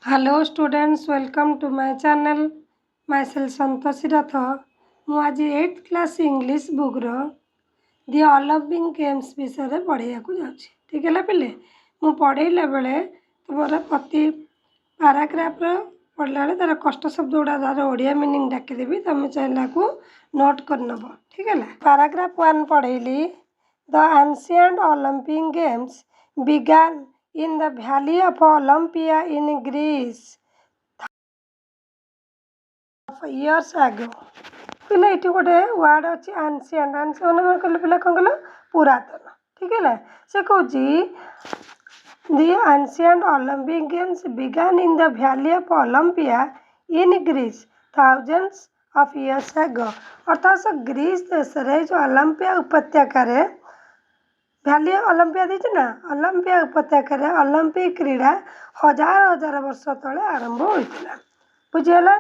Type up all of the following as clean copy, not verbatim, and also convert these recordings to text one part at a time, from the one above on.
Hello students, welcome to my channel. Myself Santoshi Rath. ମୁଁ ଆଜି 8th class English ବୁକ୍ର ଦି Olympic games ବିଷୟରେ ପଢ଼େଇବାକୁ ଯାଉଛି। ଠିକ୍ ହେଲା ପିଲେ, ମୁଁ ପଢ଼େଇଲା ବେଳେ ତୁମର ପ୍ରତି ପାରାଗ୍ରାଫର ପଢ଼ିଲା ବେଳେ ତା'ର କଷ୍ଟ ଶବ୍ଦ ଗୁଡ଼ା ତା'ର ଓଡ଼ିଆ ମିନିଂ ଡାକିଦେବି, ତୁମେ ଚାହିଁଲାକୁ ନୋଟ୍ କରିନେବ। ଠିକ୍ ହେଲା। ପାରାଗ୍ରାଫ 1 ପଢ଼େଇଲି। The ancient Olympic Games began in the valley of Olympia in Greece of years ago। ପିଲା ଏଠି ଗୋଟେ ୱାର୍ଡ଼ ଅଛି ଆନ୍ସିଏଣ୍ଟ। ଆନ୍ସିଏଣ୍ଟ ମାନେ କହିଲେ ପିଲା କ'ଣ କହିଲ ପୁରାତନ। ଠିକ୍ ହେଲା। ସେ କହୁଛି the ancient Olympic Games began in the valley of Olympia in Greece thousands of years ago. ଅର୍ଥାତ୍ ଗ୍ରୀସ୍ ଦେଶରେ ଯେଉଁ ଅଲମ୍ପିଆ ଉପତ୍ୟକାରେ ଭ୍ୟାଲି ଅଲମ୍ପିଆ ଦେଇଛି ନା, ଅଲମ୍ପିଆ ଉପତ୍ୟକାରେ ଅଲମ୍ପିକ୍ କ୍ରୀଡ଼ା ହଜାର ହଜାର ବର୍ଷ ତଳେ ଆରମ୍ଭ ହୋଇଥିଲା। ବୁଝିହେଲା।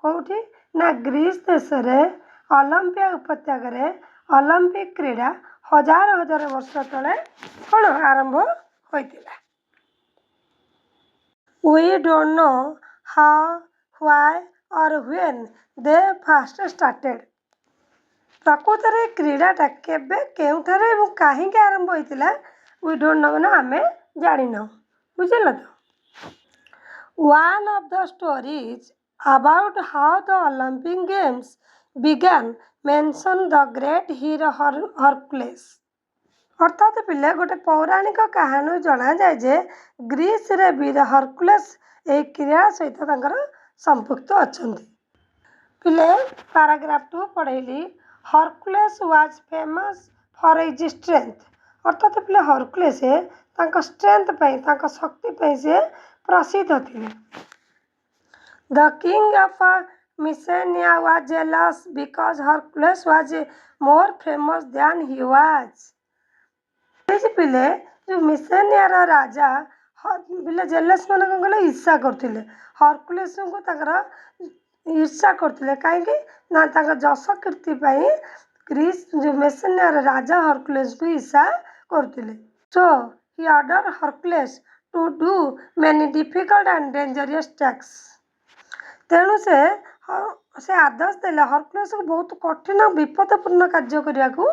କେଉଁଠି ନା ଗ୍ରୀସ୍ ଦେଶରେ ଅଲମ୍ପିଆ ଉପତ୍ୟକାରେ ଅଲମ୍ପିକ୍ କ୍ରୀଡ଼ା ହଜାର ହଜାର ବର୍ଷ ତଳେ କ'ଣ ଆରମ୍ଭ ହୋଇଥିଲା। We don't know how, why or when they first started। ପ୍ରକୃତରେ କ୍ରୀଡ଼ାଟା କେବେ କେଉଁଠାରେ ଏବଂ କାହିଁକି ଆରମ୍ଭ ହୋଇଥିଲା ୱି ଡୋଣ୍ଟ ନୋ ମାନେ ଆମେ ଜାଣିନାହୁଁ। ବୁଝିଲ ତ। One of the stories about how the Olympic Games began mention the great hero Hercules. ଅର୍ଥାତ୍ ପିଲେ ଗୋଟେ ପୌରାଣିକ କାହାଣୀ ଜଣାଯାଏ ଯେ ଗ୍ରୀସରେ ବୀର ହରକ୍ୟୁଲେସ୍ ଏହି କ୍ରୀଡ଼ା ସହିତ ତାଙ୍କର ସମ୍ପୃକ୍ତ ଅଛନ୍ତି। ପିଲେ ପାରାଗ୍ରାଫ 2 ପଢ଼େଇଲି। Hercules was famous for his strength. ଅର୍ଥାତ୍ ପିଲେ ହରକ୍ୟୁଲେସ୍ ତାଙ୍କ ଷ୍ଟ୍ରେଂଥ୍ ପାଇଁ, ତାଙ୍କ ଶକ୍ତି ପାଇଁ ସେ ପ୍ରସିଦ୍ଧ ଥିଲେ। The king of Mycenae was jealous because Hercules was more famous than he was. ପିଲେ ଯେଉଁ ମିସେନିଆର ରାଜା ପିଲେ ଜେଲସ୍ ମାନେ କ'ଣ କହିଲେ ଈର୍ଷା କରୁଥିଲେ। ହରକ୍ୟୁଲେସ୍ଙ୍କୁ ତାଙ୍କର ଈର୍ଷା କରୁଥିଲେ। କାହିଁକି ନା ତାଙ୍କ ଯଶ କୀର୍ତ୍ତି ପାଇଁ ଗ୍ରୀସ୍ ଯେଉଁ ମେସେନିଆର ରାଜା ହରକ୍ୟୁଲେସ୍ଙ୍କୁ ଈର୍ଷା କରୁଥିଲେ। So he order Hercules to do many difficult and dangerous task. ତେଣୁ ସେ ଆଦେଶ ଦେଲେ, ହରକ୍ୟୁଲେସ୍ଙ୍କୁ ବହୁତ କଠିନ ବିପଦପୂର୍ଣ୍ଣ କାର୍ଯ୍ୟ କରିବାକୁ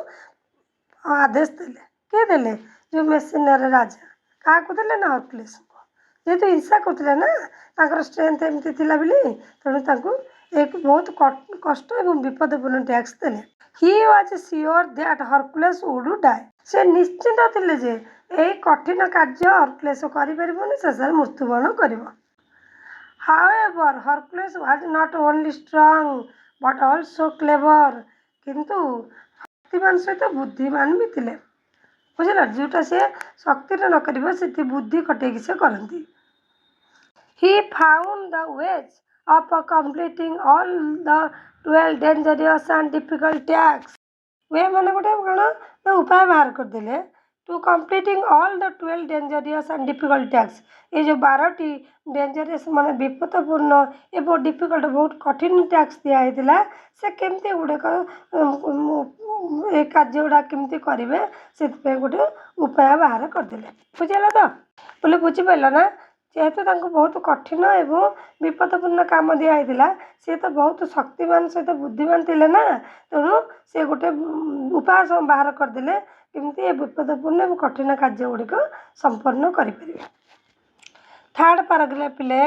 ଆଦେଶ ଦେଲେ। କିଏ ଦେଲେ? ଯେଉଁ ମେସେନିଆର ରାଜା। କାହାକୁ ଦେଲେ ନା ହରକ୍ୟୁଲେସ୍ଙ୍କୁ। ଯେହେତୁ ଈର୍ଷା କରୁଥିଲେ ନା, ତାଙ୍କର ଷ୍ଟ୍ରେଂଥ୍ ଏମିତି ଥିଲା ବୋଲି, ତେଣୁ ତାଙ୍କୁ ଏକ ବହୁତ କଷ୍ଟ ଏବଂ ବିପଦପୂର୍ଣ୍ଣ ଟ୍ୟାକ୍ସ ଦେଲେ। He was sure that Hercules would die. ସେ ନିଶ୍ଚିତ ଥିଲେ ଯେ ଏହି କଠିନ କାର୍ଯ୍ୟ ହରକ୍ୟୁଲେସ୍ କରିପାରିବନି, ଶେଷରେ ମୃତ୍ୟୁବରଣ କରିବ। However Hercules was not only strong but also clever. କିନ୍ତୁ ଶକ୍ତିମାନ ସହିତ ବୁଦ୍ଧିମାନ ବି ଥିଲେ। ବୁଝିଲ, ଯେଉଁଟା ସେ ଶକ୍ତିରେ ନ କରିବ ସେଠି ବୁଦ୍ଧି ଖଟେଇକି ସେ କରନ୍ତି। He found the ways of completing all the 12 dangerous and difficult tasks. Way ମାନେ ଗୋଟେ କ'ଣ ନା ଉପାୟ ବାହାର କରିଦେଲେ। To completing all the 12 dangerous and difficult tasks. ଏଇ ଯେଉଁ 12ଟି ଡେଞ୍ଜରିୟସ୍ ମାନେ ବିପଦପୂର୍ଣ୍ଣ ଏବଂ ଡିଫିକଲ୍ଟ ବହୁତ କଠିନ ଟ୍ୟାକ୍ସ ଦିଆହେଇଥିଲା, ସେ କେମିତି ଏଗୁଡ଼ାକ ଏ କାର୍ଯ୍ୟ ଗୁଡ଼ା କେମିତି କରିବେ ସେଥିପାଇଁ ଗୋଟେ ଉପାୟ ବାହାର କରିଦେଲେ। ବୁଝିହେଲା ତ। ବୋଲେ ବୁଝିପାରିଲ ନା। ଯେହେତୁ ତାଙ୍କୁ ବହୁତ କଠିନ ଏବଂ ବିପଦପୂର୍ଣ୍ଣ କାମ ଦିଆହେଇଥିଲା, ସେ ତ ବହୁତ ଶକ୍ତିମାନ ସହିତ ବୁଦ୍ଧିମାନ ଥିଲେ ନା, ତେଣୁ ସେ ଗୋଟେ ଉପାୟ ବାହାର କରିଦେଲେ କେମିତି ଏ ବିପଦପୂର୍ଣ୍ଣ ଏବଂ କଠିନ କାର୍ଯ୍ୟ ଗୁଡ଼ିକ ସମ୍ପନ୍ନ କରିପାରିବେ। ଥାର୍ଡ଼ ପାରାଗ୍ରାଫ ପିଲେ।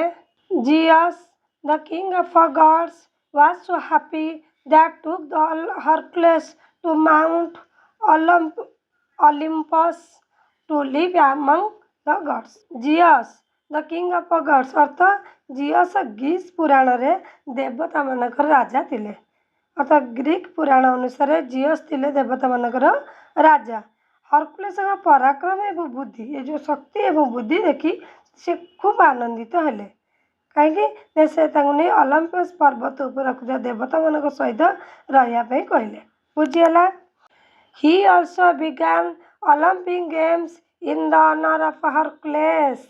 Zeus the king of gods was so happy that took the Hercules to Mount Olympus to live among the gods. Zeus the king of gods ଅର୍ଥ ଜିଅସ୍ ଗ୍ରୀସ୍ ପୁରାଣରେ ଦେବତାମାନଙ୍କର ରାଜା ଥିଲେ। ଅର୍ଥାତ୍ ଗ୍ରୀକ୍ ପୁରାଣ ଅନୁସାରେ ଜିଅସ୍ ଥିଲେ ଦେବତାମାନଙ୍କର ରାଜା। ହରକ୍ୟୁଲେସ୍ଙ୍କ ପରାକ୍ରମ ଏବଂ ବୁଦ୍ଧି, ଏ ଯେଉଁ ଶକ୍ତି ଏବଂ ବୁଦ୍ଧି ଦେଖି ସେ ଖୁବ୍ ଆନନ୍ଦିତ ହେଲେ। କାହିଁକି ନା ସେ ତାଙ୍କୁ ନେଇ ଅଲମ୍ପସ୍ ପର୍ବତ ଉପରେ ରଖୁଥିବା ଦେବତାମାନଙ୍କ ସହିତ ରହିବା ପାଇଁ କହିଲେ। ବୁଝିହେଲା। He also began Olympic Games in the honour of Hercules.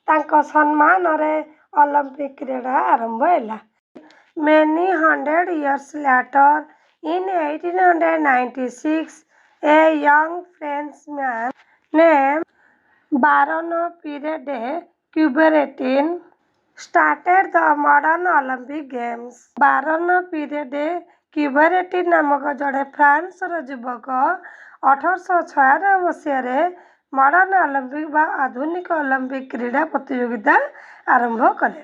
ତାଙ୍କ ସମ୍ମାନରେ ଅଲମ୍ପିକ୍ କ୍ରୀଡ଼ା ଆରମ୍ଭ ହେଲା। Many hundred years later in 1896 a young Frenchman named Baron Pierre de Coubertin started the modern Olympic Games। Baron ପିରିୟଡ଼ରେ କ୍ୟୁବେରେଟି ନାମକ ଜଣେ ଫ୍ରାନ୍ସର ଯୁବକ 1896 ମସିହାରେ ମଡର୍ଣ୍ଣ ଅଲିମ୍ପିକ୍ ବା ଆଧୁନିକ ଅଲିମ୍ପିକ୍ କ୍ରୀଡ଼ା ପ୍ରତିଯୋଗିତା ଆରମ୍ଭ କଲେ।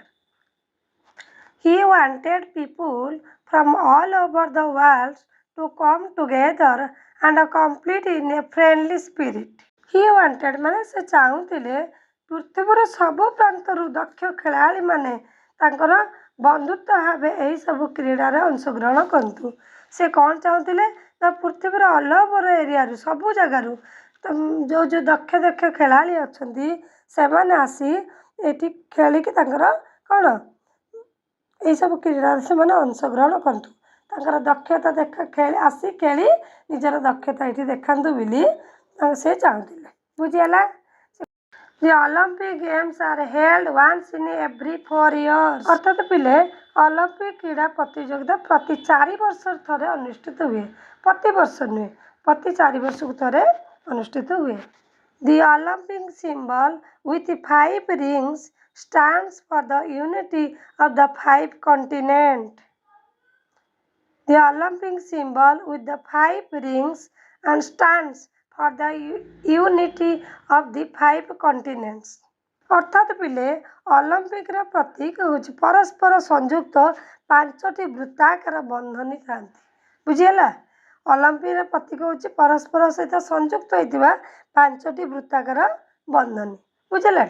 He wanted people from all over the world to come together and compete in a friendly spirit। He wanted ମାନେ ସେ ଚାହୁଁଥିଲେ ପୃଥିବୀର ସବୁ ପ୍ରାନ୍ତରୁ ଦକ୍ଷ ଖେଳାଳିମାନେ ତାଙ୍କର ବନ୍ଧୁତ୍ୱ ଭାବେ ଏହିସବୁ କ୍ରୀଡ଼ାରେ ଅଂଶଗ୍ରହଣ କରନ୍ତୁ। ସେ କ'ଣ ଚାହୁଁଥିଲେ ନା ପୃଥିବୀର ଅଲ୍ ଓଭର୍ ଏରିଆରୁ ସବୁ ଜାଗାରୁ ଯେଉଁ ଦକ୍ଷ ଖେଳାଳି ଅଛନ୍ତି ସେମାନେ ଆସି ଏଠି ଖେଳିକି ତାଙ୍କର କ'ଣ ଏହିସବୁ କ୍ରୀଡ଼ାରେ ସେମାନେ ଅଂଶଗ୍ରହଣ କରନ୍ତୁ। ତାଙ୍କର ଦକ୍ଷତା ଆସି ଖେଳି ନିଜର ଦକ୍ଷତା ଏଠି ଦେଖାନ୍ତୁ ବୋଲି ସେ ଚାହୁଁଥିଲେ। ବୁଝିହେଲା? The Olympic Games are held once in every 4 years। ଅର୍ଥାତ୍ ପିଲେ ଅଲିମ୍ପିକ୍ କ୍ରୀଡ଼ା ପ୍ରତିଯୋଗିତା ପ୍ରତି 4 ବର୍ଷରେ ଥରେ ଅନୁଷ୍ଠିତ ହୁଏ। ପ୍ରତିବର୍ଷ ନୁହେଁ, ପ୍ରତି 4 ବର୍ଷକୁ ଥରେ ଅନୁଷ୍ଠିତ ହୁଏ। The Olympic symbol with 5 rings stands for the unity of the 5 continents। The Olympic symbol with the 5 rings and stands for the unity of the 5 continents। ଅର୍ଥାତ୍ ପିଲେ ଅଲିମ୍ପିକ୍ର ପ୍ରତୀକ ହେଉଛି ପରସ୍ପର ସଂଯୁକ୍ତ 5ଟି ବୃତ୍ତାକାର ବନ୍ଧନୀ ଥାନ୍ତି। ବୁଝିହେଲା? ଅଲିମ୍ପିକ୍ର ପ୍ରତୀକ ହେଉଛି ପରସ୍ପର ସହିତ ସଂଯୁକ୍ତ ହୋଇଥିବା 5ଟି ବୃତ୍ତାକାର ବନ୍ଧନୀ। ବୁଝିହେଲା?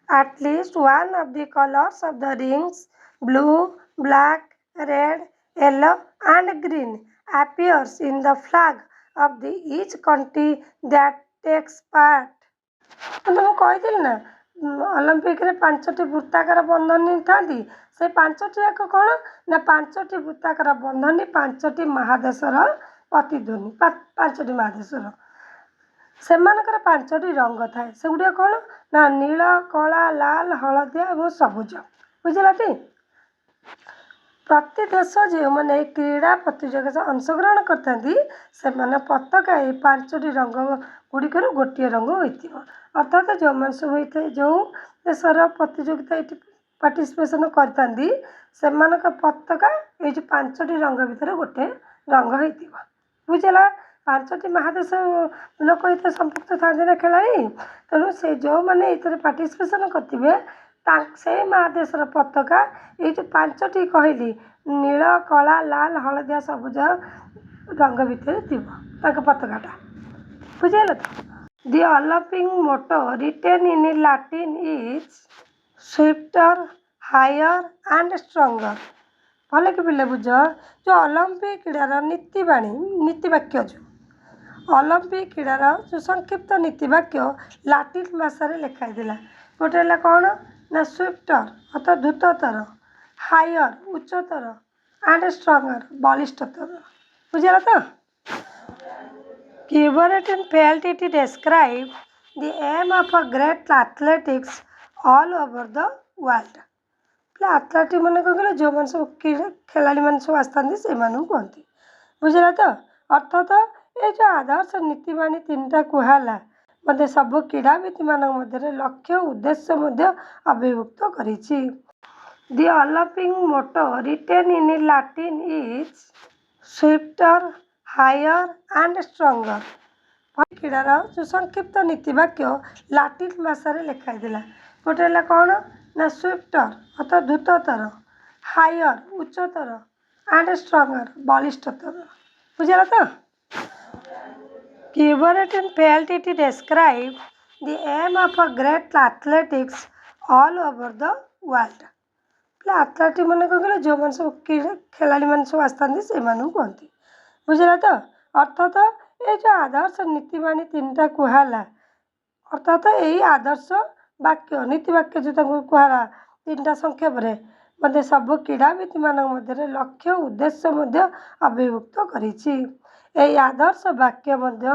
At least one of the colors of the rings, blue, black, red, yellow and green, appears in the flag of the each country that takes part। ମୁଁ କହିଥିଲି ନା ଅଲିମ୍ପିକ୍ରେ 5ଟି ବୃତ୍ତାକାର ବନ୍ଧନୀ ଥାନ୍ତି। ସେ 5ଟି ଯାକ କ'ଣ ନା 5ଟି ବୃତ୍ତାକାର ବନ୍ଧନୀ 5ଟି ମହାଦେଶର ପ୍ରତିଧ୍ୱନି। 5ଟି ମହାଦେଶର ସେମାନଙ୍କର 5ଟି ରଙ୍ଗ ଥାଏ। ସେଗୁଡ଼ିକ କ'ଣ ନା ନୀଳ, କଳା, ଲାଲ, ହଳଦିଆ ଏବଂ ସବୁଜ। ବୁଝିଲଟି? ପ୍ରତି ଦେଶ ଯେଉଁମାନେ ଏହି କ୍ରୀଡ଼ା ପ୍ରତିଯୋଗିତା ଅଂଶଗ୍ରହଣ କରିଥାନ୍ତି ସେମାନେ ପତାକା ଏହି 5ଟି ରଙ୍ଗ ଗୁଡ଼ିକରୁ ଗୋଟିଏ ରଙ୍ଗ ହୋଇଥିବ। ଅର୍ଥାତ୍ ଯେଉଁମାନେ ସବୁ ହୋଇଥାଏ ଯେଉଁ ଦେଶର ପ୍ରତିଯୋଗିତା ଏଠି ପାର୍ଟିସିପେସନ୍ କରିଥାନ୍ତି ସେମାନଙ୍କ ପତାକା ଏଇ ଯେଉଁ 5ଟି ରଙ୍ଗ ଭିତରେ ଗୋଟେ ରଙ୍ଗ ହୋଇଥିବ। ବୁଝିଲା? 5ଟି ମହାଦେଶ ଲୋକ ଏଥିରେ ସମ୍ପୃକ୍ତ ଥାନ୍ତି ନା ଖେଳାଳି। ତେଣୁ ସେ ଯେଉଁମାନେ ଏଥିରେ ପାର୍ଟିସିପେସନ୍ କରିଥିବେ ସେଇ ମହାଦେଶର ପତାକା ଏଇ ଯେଉଁ 5ଟି କହିଲି ନୀଳ, କଳା, ଲାଲ, ହଳଦିଆ, ସବୁଜ ରଙ୍ଗ ଭିତରେ ଥିବ ତାଙ୍କ ପତାକାଟା। ବୁଝିହେଲା ତ? The Olympic motto written in Latin is swifter, higher and stronger। ଭଲ କି ପିଲେ ବୁଝ ଯେଉଁ ଅଲିମ୍ପିକ୍ କ୍ରୀଡ଼ାର ନୀତିବାକ୍ୟ ଯେଉଁ ଅଲିମ୍ପିକ୍ କ୍ରୀଡ଼ାର ଯେଉଁ ସଂକ୍ଷିପ୍ତ ନୀତିବାକ୍ୟ ଲାଟିନ୍ ଭାଷାରେ ଲେଖା ହେଇଥିଲା। ଗୋଟେ ହେଲା କ'ଣ ନା ସ୍ୱିଫ୍ଟର ଅର୍ଥାତ୍ ଦ୍ରୁତତର, ହାୟର ଉଚ୍ଚତର ଆଣ୍ଡ ଷ୍ଟ୍ରଙ୍ଗର ବଳିଷ୍ଠତର। ବୁଝିଲା ତ? Coubertin felt it described the aim of a great athletics all over the world। Athletic ମାନେ କ'ଣ କହିଲେ ଯେଉଁମାନେ ସବୁ ଖେଳାଳିମାନେ ସବୁ ଆସିଥାନ୍ତି ସେମାନଙ୍କୁ କୁହନ୍ତି। ବୁଝିଲା ତ? ଅର୍ଥାତ୍ ଏ ଯେଉଁ ଆଦର୍ଶ ନୀତିବାଣୀ 3ଟା କୁହାହେଲା ମଧ୍ୟ ସବୁ କ୍ରୀଡ଼ାବିତମାନଙ୍କ ମଧ୍ୟରେ ଲକ୍ଷ୍ୟ ଉଦ୍ଦେଶ୍ୟ ମଧ୍ୟ ଅଭିଭୁକ୍ତ କରିଛି। The Olympic motto written in Latin is swifter, higher and stronger। କ୍ରୀଡ଼ାର ଯେଉଁ ସଂକ୍ଷିପ୍ତ ନୀତିବାକ୍ୟ ଲାଟିନ୍ ଭାଷାରେ ଲେଖା ହେଇଥିଲା। ଗୋଟେ ହେଲା କ'ଣ ନା ସ୍ୱିଫ୍ଟର ଅର୍ଥାତ୍ ଦ୍ରୁତତର, ହାୟର ଉଚ୍ଚତର ଆଣ୍ଡ ଷ୍ଟ୍ରଙ୍ଗର ବଳିଷ୍ଠତର। ବୁଝିଲା ତ? Coubertin felt it described the aim of a great athletics all over the world। Athletic ମାନେ କ'ଣ କହିଲେ ଯେଉଁମାନେ ସବୁ ଖେଳାଳିମାନେ ସବୁ ଆସିଥାନ୍ତି ସେମାନଙ୍କୁ କୁହନ୍ତି। ବୁଝିଲା ତ? ଅର୍ଥାତ୍ ଏ ଯେଉଁ ଆଦର୍ଶ ନୀତିବାଣୀ 3ଟା କୁହାହେଲା ଅର୍ଥାତ୍ ଏଇ ଆଦର୍ଶ ବାକ୍ୟ ନୀତିବାକ୍ୟ ଯେଉଁ ତାଙ୍କୁ କୁହାହେଲା 3ଟା ସଂକ୍ଷେପରେ ମଧ୍ୟ ସବୁ କ୍ରୀଡ଼ାବିତମାନଙ୍କ ମଧ୍ୟରେ ଲକ୍ଷ୍ୟ ଉଦ୍ଦେଶ୍ୟ ମଧ୍ୟ ଅଭିଭୁକ୍ତ କରିଛି। ଏହି ଆଦର୍ଶ ବାକ୍ୟ ମଧ୍ୟ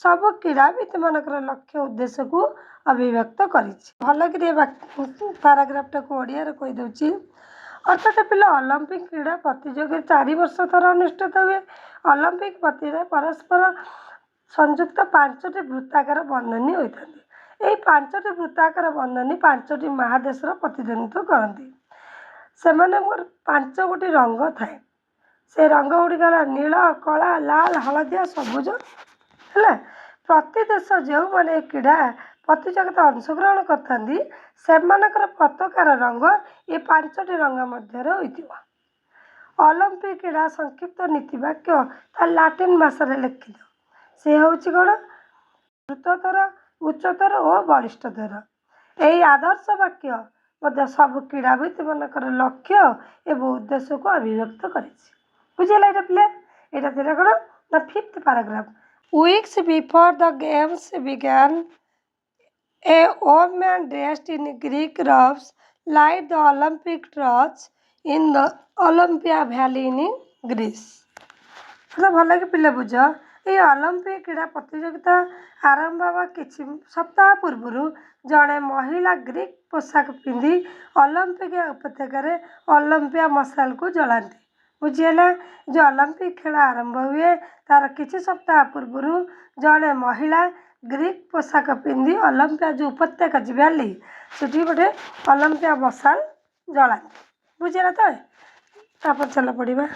ସବୁ କ୍ରୀଡ଼ାବିତମାନଙ୍କର ଲକ୍ଷ୍ୟ ଉଦ୍ଦେଶ୍ୟକୁ ଅଭିବ୍ୟକ୍ତ କରିଛି। ଭଲକିରି ଏ ପାରାଗ୍ରାଫଟାକୁ ଓଡ଼ିଆରେ କହିଦେଉଛି। ଅର୍ଥାତ୍ ପିଲା ଅଲିମ୍ପିକ୍ କ୍ରୀଡ଼ା ପ୍ରତିଯୋଗିତା 4 ବର୍ଷ ଥରେ ଅନୁଷ୍ଠିତ ହୁଏ। ଅଲିମ୍ପିକ୍ ପ୍ରତିଯୋଗିତା ପରସ୍ପର ସଂଯୁକ୍ତ 5ଟି ବୃତ୍ତାକାର ବନ୍ଧନୀ ହୋଇଥାନ୍ତି। ଏହି 5ଟି ବୃତ୍ତାକାର ବନ୍ଧନୀ 5ଟି ମହାଦେଶର ପ୍ରତିନିଧିତ୍ୱ କରନ୍ତି। सेमाने 5 गोटी रंग थाए से रंग गुड़िक है नील कला लाल हलदिया सबुज है। प्रति देश जो मैंने क्रीड़ा प्रतियोगिता अंशग्रहण कर पताकार रंग ये 5टी रंग मध्य होता। ओलंपिक क्रीड़ा संक्षिप्त नीतिवाक्य ता लाटिन भाषा लिखित से हूँ कौन द्रुततर उच्चतर और बलिष्ठतर। यही आदर्श वाक्य सब क्रीड़ाविद मानकर लक्ष्य एवं उद्देश्य को अभिव्यक्त कर बुझेगा ये पिले यहाँ थी कौन the 5th paragraph. Weeks before the games began a woman dressed in Greek robes light the Olympic torch in the Olympia Valley in Greece। भल कि पिले बुझ ये ओलंपिक क्रीड़ा प्रतियोगिता आरंभ हवा किछि सप्ताह पूर्व जड़े महिला ग्रीक पोशाक पिंधि ओलंपिक उपत्यकार ओलंपिया मशाल को जलाती। बुझीगला जो ओलंपिक खेल आरंभ हुए तार किछि सप्ताह पूर्व जड़े महिला ग्रीक पोशाक पिंधि ओलंपिया जो उपत्यका भैली से गोटे ओलंपिया मशाल जलाती। बुझीगला तो चल पड़ा।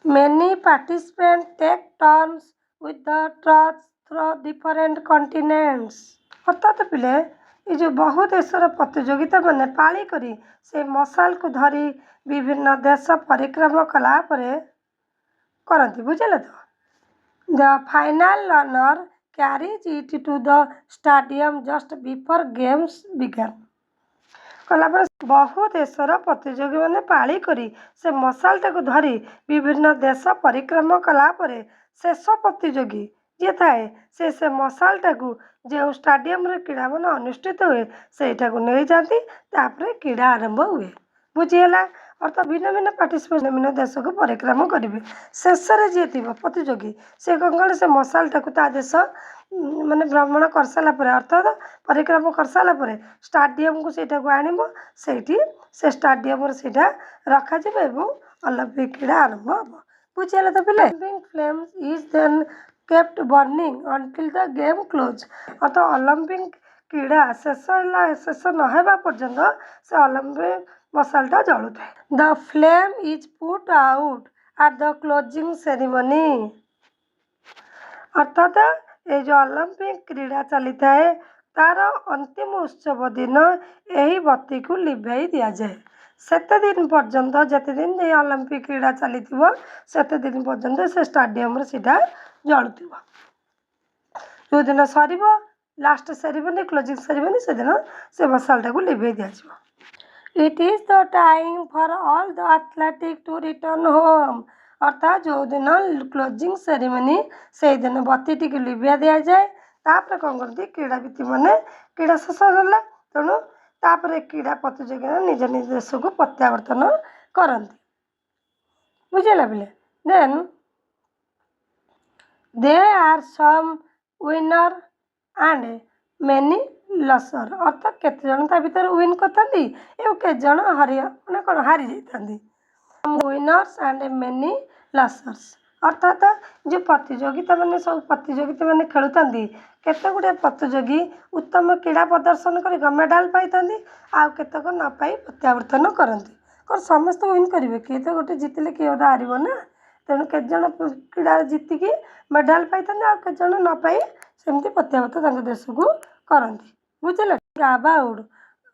Many participants take turns with the torch through different continents। अर्थात पिले ये जो बहु देशर प्रतियोगिता मैंने पाली करी से मशाल को धरी विभिन्न देश परिक्रमा कला करती। बुझे तो the final runner carries it to the stadium just before games began. कला बहु देशर प्रतियोगी मैंने पाली करी से मशाल टाक धरी विभिन्न देश परिक्रमा कला शेष प्रतियोगी जी थाए से मशाल टाक जो स्टेडियम क्रीड़ा मान अनुष्ठित हुए से नहीं जाती क्रीड़ा आरंभ हुए। बुझीगला अर्थात भिन्न भिन्न पार्टिसिपेट भिन्न देश को परिक्रमा करेंगे शेष जी थी प्रतियोगी से कौन कौन से मशाल टाक देश माने भ्रमण कर सारापर अर्थात परिक्रमा कर सारापर स्टेडियम को सहीटा आनब से स्टेडियम से रखा ओलंपिक क्रीड़ा आरंभ हम। बुझीगला तो पिले flame is then kept burning until the game close. अर्थात ओलंपिक क्रीड़ा शेष नहबा पर्यंत से ओलंपिक मशालटा जलु थाए। The flame is put out at the closing ceremony. अर्थात ये जो ओलंपिक क्रीड़ा चली थाए तार अंतिम उत्सव दिन यही बत्ती को लिभाई दि जाए सेते दिन पर्यंत जिते दिन ये ओलंपिक क्रीड़ा चली सेते दिन पर्यंत से स्टेडियम सीधा जलुव। जो दिन सर लास्ट सेरेमनी क्लोजिंग सेरेमनी से दिन से मशालटा को लिभाई दि जाए। It is the time for all the athletic to return home. अर्थात जो दिन क्लोजिंग सेरेमनी से दिन बत्ती टी लिभा दि जाए तापर कौन करती क्रीड़ाविद मैंने क्रीड़ा शेष गला तेणु तापर क्रीड़ा प्रतियोगिता निज निज देश को प्रत्यावर्तन करती। बुझेगा पिले then they are some winner and many loser. अर्थात केते जन ता भीतर विन करथांती एवं केते जन हरिया माने कोन हारि जाइथांती। विनर्स एंड मेनी लसर्स अर्थात जो प्रतियोगिता मैंने सब प्रतियोगिता मैंने खेलुतांती केते गुड़े प्रतियोगी उत्तम क्रीड़ा प्रदर्शन कर मेडाल पाई आउ केतक न पाई प्रत्यावर्तन करती। कौन समस्त विन करेंगे किए तो गोटे जितले किए गोटे हार ना तेणु केत जन क्रीड़ा जीतिकी मेडाल पाई आउ केत जन न पाई सेमती प्रत्यावर्तन देश को करती। बुझे about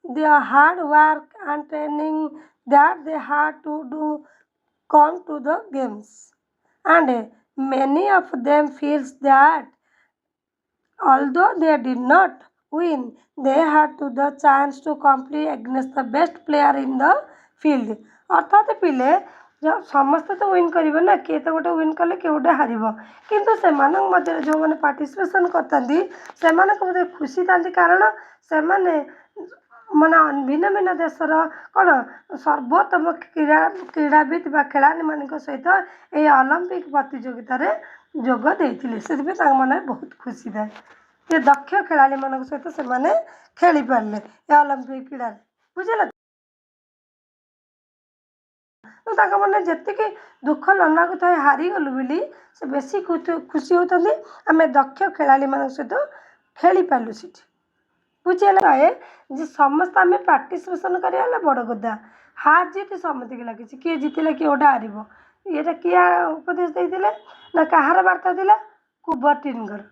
the hard work and training that they had to do come to the games and many of them feels that although they did not win they had to the chance to compete against the best player in the field। अर्थात पिले जो समस्त तो win करेंगे ना किए तो गोटे विन कले किए गोटे हार किंतु से मध्य जो मैंने पार्टिसिपेशन करते खुशी था कारण से माने भिन्न भिन्न देशर कौन सर्वोत्तम क्रीड़ाविद खेलाड़ी मान सहित ये ओलंपिक प्रतियोगितार जोग देते से मैंने बहुत खुशी थाए ये दक्ष खेलाड़ी मान सहित से खेली पारे ये ओलंपिक क्रीड़ा। बुझे तो मैंने जी दुख न लगुए हारीगलु बोली से बेसी खुशी होती आम दक्ष खेलाड़ी मान सहित खेली पार्लु। बुझीगला ए जे समस्त आम पार्टिसिपेसन करा बड़ कथा हार जीत समझ लगी किए जीतले किए गोटे हार ये किए उपदेश देते ना कहार वार्ता था कुबर्टीनगर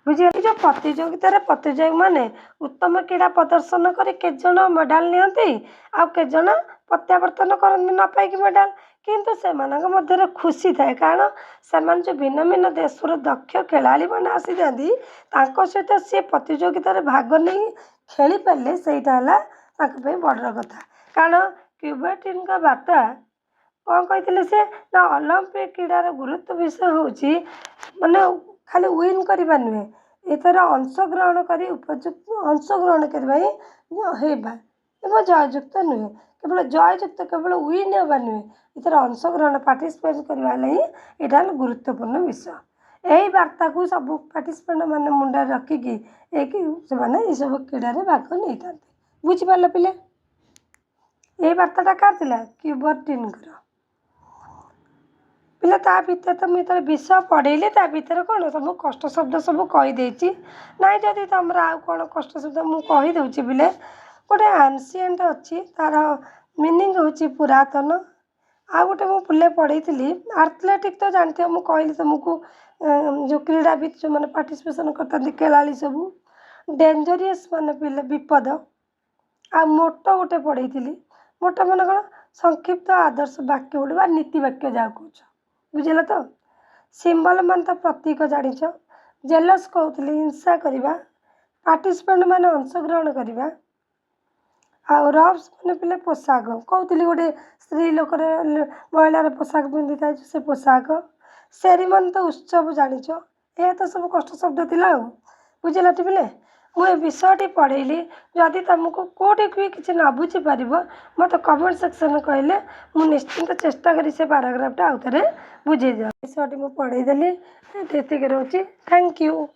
बुझे जो प्रतियोगितार प्रतियोगी मैंने उत्तम क्रीड़ा प्रदर्शन कर केजन मेडाल नियंती आउ केजन प्रत्यावर्तन करती न पाई मेडाल किंतु से मध्य खुशी थाए कारण से जो भिन्न भिन्न देशर दक्ष खेलाड़ी मैंने आसी था सहित सी प्रतियोगितार भाग नहीं खेली पारे से बड़र कथा कारण क्यूबर्टीन का बार्ता कौन कहते से ना ओलंपिक क्रीडार गुरुत्व विषय हूँ माने खाली विन करवा नुहे एथर अंशग्रहण कर उपयुक्त अंशग्रहण करवा ही जययुक्त नुहे केवल जययुक्त केवल विन होगा नुहे एथर अंशग्रहण पार्टिसिपेट करवा यहाँ गुरुत्वपूर्ण विषय यही वार्ता को सब पार्टिसिपेंट मैंने मुंडा रखिकी से सब क्रीड़ा भाग नहीं था बुझिपार पिले यही वार्ताटा कार क्यूबर्टीन पिला ता भीतर तो मुझे विषय पढ़ेली ता भीतर कौन सब कष्ट शब्द सब कहीदे ना जदि तुम आउ कौन कष्ट शब्द मुझे पिले गोटे आनसीएंट अच्छी तार मीनिंग हूँ पुरातन आ गोटे मुझे पढ़ी एथलेटिक तो जानते हो मुझे कहली तुमको जो क्रीड़ाविद जो मैंने पार्टिसिपेसन करते खेलाड़ी सब डेंजरियस मान पिले विपद आ मोटो गोटे पढ़ी मोटो मान कौन संक्षिप्त आदर्श वाक्य गोटे नीति वाक्य जहाँ कह बुझल तो सिंबल मान तो प्रतीक जाच जेलस कहते हिंसा करवा पार्टिसिपेंट मैंने अंशग्रहण करवा आउ रब्स मैंने पिले पोशाक कहती गोटे स्त्री लोक महिलार पोशाक पिंधि था से पोशाक सेरिमनी तो उत्सव जाच यह तो सब कष्ट शब्द था बुझल पिले मुझे विषयटी पढ़ेली जदि तुमको कौटी भी किसी न बुझीपार मत कमेंट सेक्शन कहले मुझे निश्चिंत चेष्टा करी से पाराग्राफटा आउ थे बुझे दिया विषयटी मुझे पढ़ेदेली ये रोचे थैंक यू।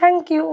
Thank you.